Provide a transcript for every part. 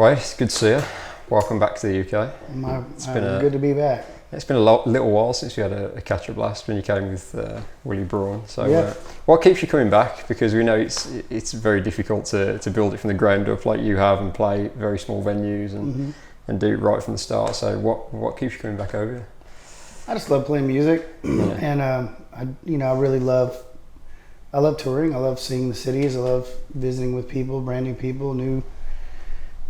Wade, it's good to see you. Welcome back to the UK. Good to be back. It's been a little while since we had a catch-up last when you came with Willie Braun. So, yeah. What keeps you coming back? Because we know it's very difficult to build it from the ground up like you have and play very small venues and do it right from the start. So, what keeps you coming back over here? I just love playing music, and I really love. I love touring. I love seeing the cities. I love visiting with people, brand new people, new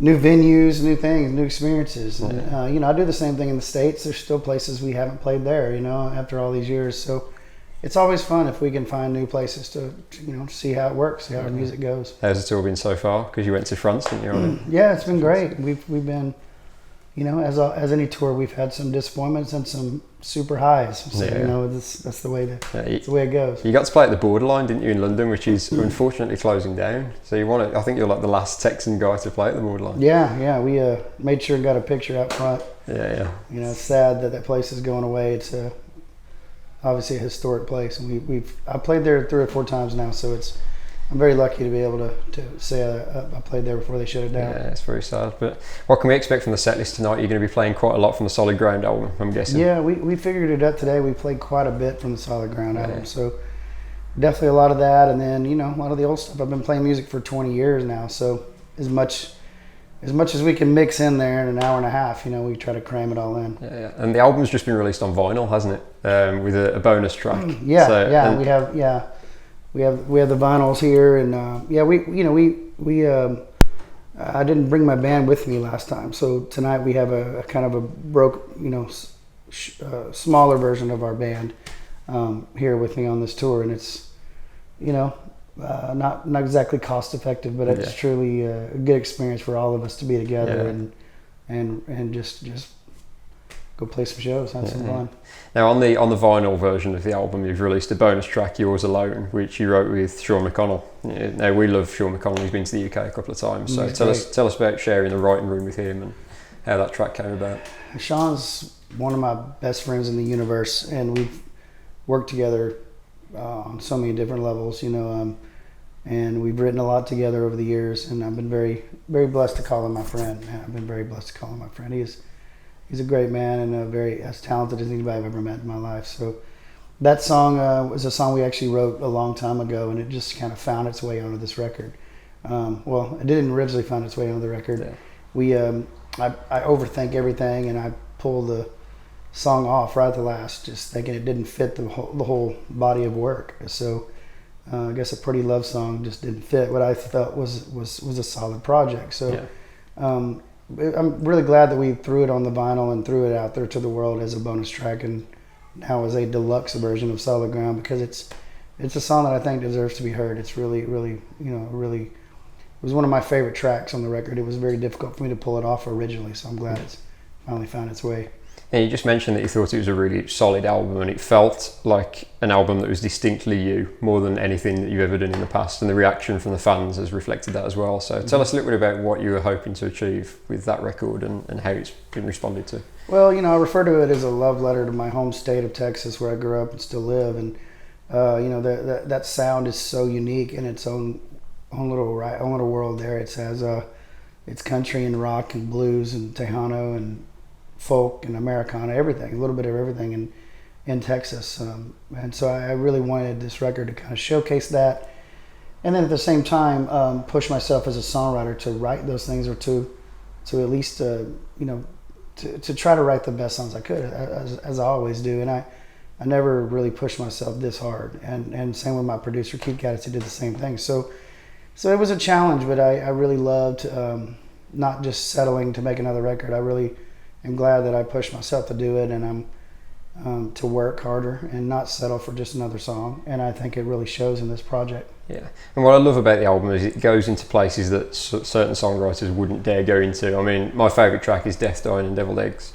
venues, new things, new experiences. And, I do the same thing in the States. There's still places we haven't played there, after all these years. So it's always fun if we can find new places to see how it works, see how our music goes. How's the tour been so far? Because you went to France, didn't you? Yeah, it's been great. We've been, as any tour, we've had some disappointments and some super highs. So, that's the way that's the way it goes. You got to play at the Borderline, didn't you, in London, which is unfortunately closing down. So I think you're like the last Texan guy to play at the Borderline. Yeah, we made sure and got a picture out front. Yeah. It's sad that place is going away. It's obviously a historic place, and I played there 3 or 4 times now, so I'm very lucky to be able to say I played there before they shut it down. Yeah, it's very sad. But what can we expect from the set list tonight? You're going to be playing quite a lot from the Solid Ground album, I'm guessing. Yeah, we figured it out today. We played quite a bit from the Solid Ground album, so definitely a lot of that, and then a lot of the old stuff. I've been playing music for 20 years now, so as much as we can mix in there in an hour and a half, we try to cram it all in. Yeah. And the album's just been released on vinyl, hasn't it? With a bonus track. We have the vinyls here, and I didn't bring my band with me last time, so tonight we have a kind of a smaller version of our band here with me on this tour, and it's not exactly cost effective, but it's truly a good experience for all of us to be together and just go play some shows, have some fun. Now on the vinyl version of the album, you've released a bonus track, Yours Alone, which you wrote with Sean McConnell. Now we love Sean McConnell. He's been to the UK a couple of times. So tell us about sharing the writing room with him and how that track came about. Sean's one of my best friends in the universe, and we've worked together on so many different levels, and we've written a lot together over the years, and I've been very, very blessed to call him my friend. I've been very blessed to call him my friend. He's a great man and as talented as anybody I've ever met in my life. So that song was a song we actually wrote a long time ago, and it just kind of found its way onto this record. Well, it didn't originally find its way onto the record. Yeah. I overthink everything, and I pull the song off right at the last, just thinking it didn't fit the whole body of work. So I guess A Pretty Love Song just didn't fit what I felt was a solid project. So. I'm really glad that we threw it on the vinyl and threw it out there to the world as a bonus track, and now as a deluxe version of Solid Ground, because it's a song that I think deserves to be heard. It's really, really, it was one of my favorite tracks on the record. It was very difficult for me to pull it off originally, so I'm glad it's finally found its way. And you just mentioned that you thought it was a really solid album, and it felt like an album that was distinctly you, more than anything that you've ever done in the past, and the reaction from the fans has reflected that as well. So tell us a little bit about what you were hoping to achieve with that record and how it's been responded to. Well, I refer to it as a love letter to my home state of Texas, where I grew up and still live, and that sound is so unique in its own little world there. It has it's country and rock and blues and Tejano and folk and Americana, everything, a little bit of everything in Texas. And so I really wanted this record to kind of showcase that. And then at the same time, push myself as a songwriter to write those things, or to at least, to try to write the best songs I could, as I always do. And I never really pushed myself this hard. And same with my producer, Keith Gaddis, who did the same thing. So it was a challenge, but I really loved not just settling to make another record. I really am glad that I pushed myself to do it, and I'm to work harder and not settle for just another song. And I think it really shows in this project. Yeah, and what I love about the album is it goes into places that certain songwriters wouldn't dare go into. I mean, my favourite track is Death, Dying and Deviled Eggs,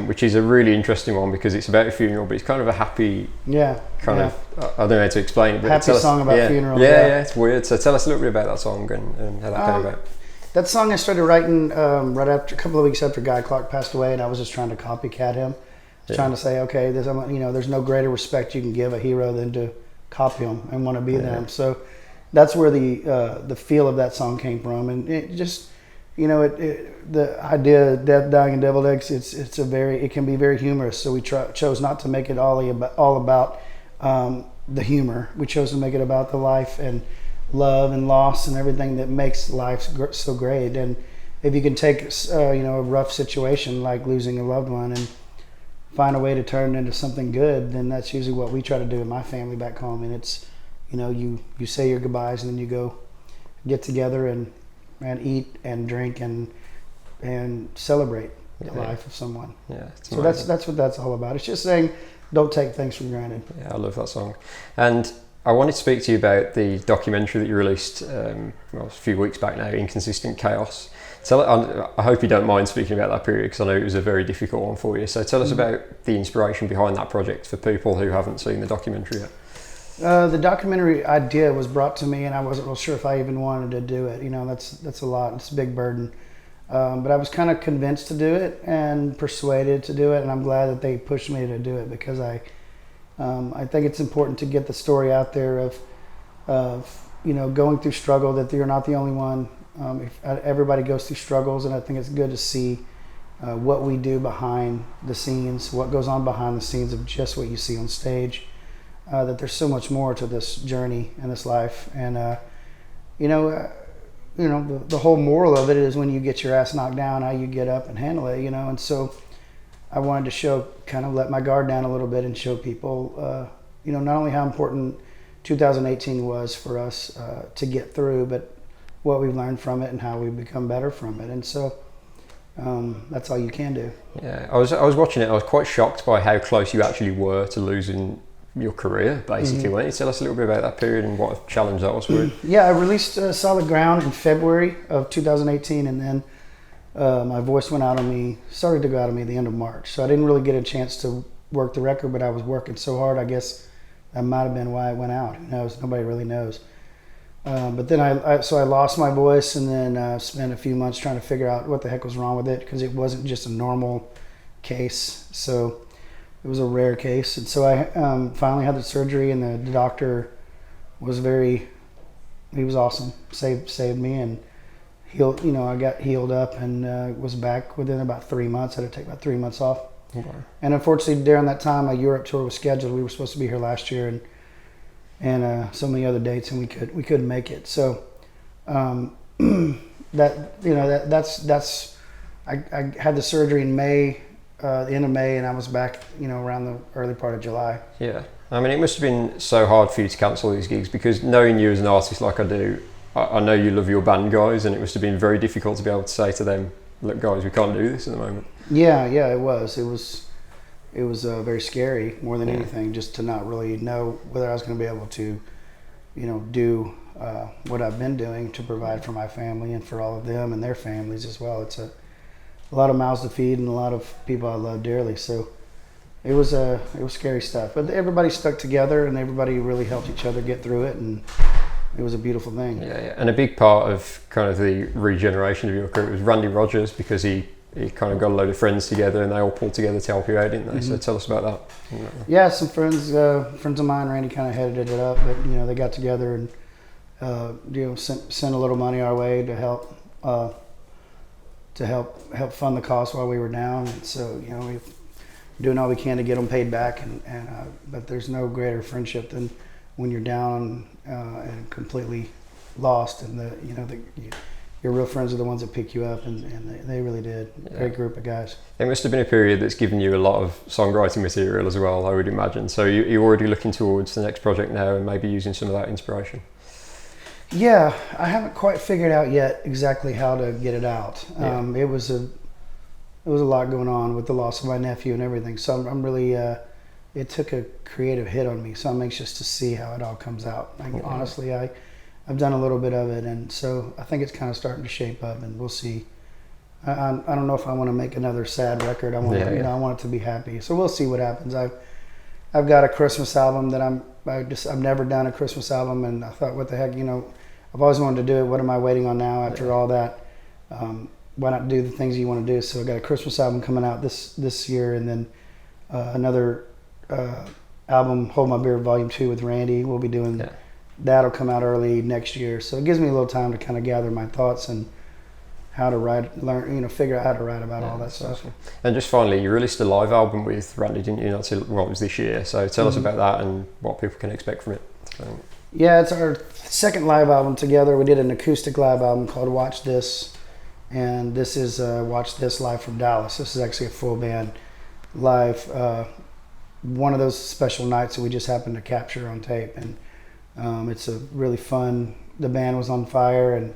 which is a really interesting one because it's about a funeral, but it's kind of a happy kind of, I don't know how to explain it, but happy song about funeral. Yeah, it's weird. So tell us a little bit about that song and how that came about. That song I started writing right after, a couple of weeks after Guy Clark passed away, and I was just trying to copycat him. Trying to say, okay, there's no greater respect you can give a hero than to copy them and want to be them. So that's where the feel of that song came from, and it just the idea of death, dying, and deviled eggs, it can be very humorous. So we chose not to make it all about the humor. We chose to make it about the life and love and loss and everything that makes life so great. And if you can take a rough situation like losing a loved one and find a way to turn it into something good, then that's usually what we try to do in my family back home. And it's, you say your goodbyes and then you go get together and eat and drink and celebrate the life of someone. Yeah. So that's what that's all about. It's just saying, don't take things for granted. Yeah, I love that song. And I wanted to speak to you about the documentary that you released a few weeks back now, Inconsistent Chaos. I hope you don't mind speaking about that period, because I know it was a very difficult one for you. So tell us about the inspiration behind that project for people who haven't seen the documentary yet. The documentary idea was brought to me, and I wasn't real sure if I even wanted to do it. That's a lot. It's a big burden. But I was kind of convinced to do it and persuaded to do it, and I'm glad that they pushed me to do it, because I think it's important to get the story out there of going through struggle, that you're not the only one. Everybody goes through struggles, and I think it's good to see what we do behind the scenes, what goes on behind the scenes of just what you see on stage. That there's so much more to this journey and this life, and the whole moral of it is when you get your ass knocked down, how you get up and handle it. And so I wanted to let my guard down a little bit and show people, not only how important 2018 was for us to get through, but what we've learned from it and how we've become better from it. And so that's all you can do. Yeah, I was watching it. I was quite shocked by how close you actually were to losing your career, basically. Mm-hmm. Why don't you tell us a little bit about that period and what a challenge that was for you? Yeah, I released Solid Ground in February of 2018, and then my voice started to go out of me at the end of March. So I didn't really get a chance to work the record, but I was working so hard, I guess that might have been why it went out. Who knows? Nobody really knows. But then I lost my voice, and then spent a few months trying to figure out what the heck was wrong with it, because it wasn't just a normal case. So it was a rare case. And so I finally had the surgery, and the doctor was he was awesome. Saved me and healed. I got healed up and was back within about 3 months. I had to take about 3 months off. Okay. And unfortunately, during that time, a Europe tour was scheduled. We were supposed to be here last year, and so many other dates, and we couldn't make it. So that's I had the surgery in May, the end of May, and I was back around the early part of July. Yeah, I mean, it must have been so hard for you to cancel these gigs, because knowing you as an artist like I do, I know you love your band guys, and it must have been very difficult to be able to say to them, look guys, we can't do this at the moment. Yeah, it was very scary, more than anything, just to not really know whether I was going to be able to, do what I've been doing to provide for my family and for all of them and their families as well. It's a lot of mouths to feed and a lot of people I love dearly. So it was scary stuff, but everybody stuck together and everybody really helped each other get through it, and it was a beautiful thing. Yeah. And a big part of kind of the regeneration of your career was Randy Rogers, because he kind of got a load of friends together and they all pulled together to help you out, didn't they? Mm-hmm. So tell us about that. Yeah, some friends of mine, Randy kind of headed it up, but they got together and sent a little money our way to help fund the cost while we were down. And so we're doing all we can to get them paid back, but there's no greater friendship than when you're down and completely lost, and your real friends are the ones that pick you up, and they really did. Yeah. Great group of guys. It must have been a period that's given you a lot of songwriting material as well, I would imagine. So you're already looking towards the next project now and maybe using some of that inspiration. Yeah, I haven't quite figured out yet exactly how to get it out. Yeah. It was a lot going on with the loss of my nephew and everything. So I'm really, it took a creative hit on me. So I'm anxious to see how it all comes out. Honestly, I've done a little bit of it, and so I think it's kind of starting to shape up, and we'll see. I don't know if I want to make another sad record. I want I want it to be happy. So we'll see what happens. I've got a Christmas album that I've never done a Christmas album, and I thought, what the heck, I've always wanted to do it. What am I waiting on now after all that? Why not do the things you want to do? So I got a Christmas album coming out this year, and then another album, Hold My Beer Volume 2 with Randy. We'll be doing that'll come out early next year. So it gives me a little time to kind of gather my thoughts and how to write, learn, figure out how to write about all that stuff. Awesome. And just finally, you released a live album with Randy, didn't you? It was this year. So tell us about that and what people can expect from it. So. Yeah, it's our second live album together. We did an acoustic live album called Watch This, and this is Watch This live from Dallas. This is actually a full band live. One of those special nights that we just happened to capture on tape, and it's a really fun. The band was on fire, and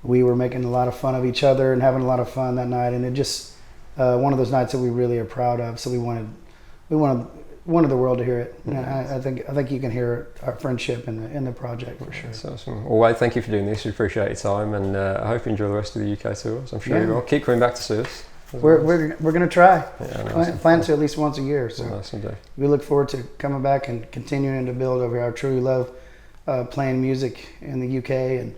we were making a lot of fun of each other and having a lot of fun that night. And it just one of those nights that we really are proud of. So we wanted the world to hear it. And I think you can hear our friendship in the project for sure. That's awesome. Well, Wade, thank you for doing this. We appreciate your time, and I hope you enjoy the rest of the UK tours. I'm sure you will. Keep coming back to see us. We're going to try. Yeah, plan to at least once a year. So nice indeed. We look forward to coming back and continuing to build over here. I truly love playing music in the UK, and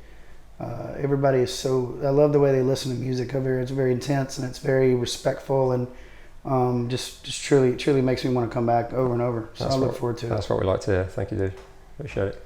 everybody is so. I love the way they listen to music over here. It's very intense and it's very respectful, and just truly makes me want to come back over and over. So I look forward to it. That's what we like to hear. Thank you, dude. Appreciate it.